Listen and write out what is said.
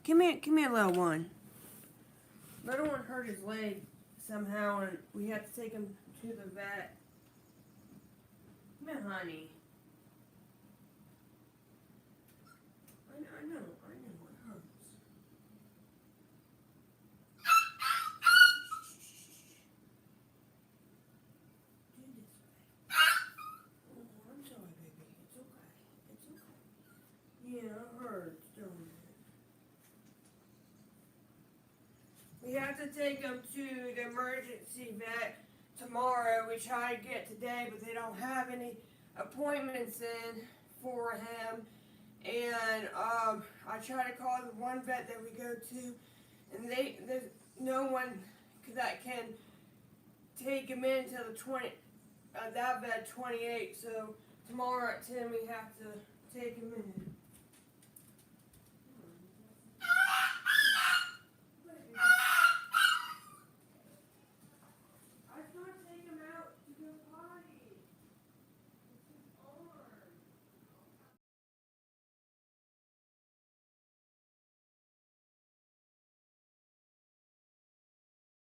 Come here, little one. Little one hurt his leg somehow, and we had to take him to the vet. Come here, honey. I know, it hurts. Do this way. Oh, I'm sorry, baby. It's okay. Yeah, it hurts, don't it? We have to take him to the emergency vet tomorrow. We tried to get today, but they don't have any appointments in for him. And I tried to call the one vet that we go to, and there's no one that can take him in till the 20. That vet 28. So tomorrow at 10 we have to take him in.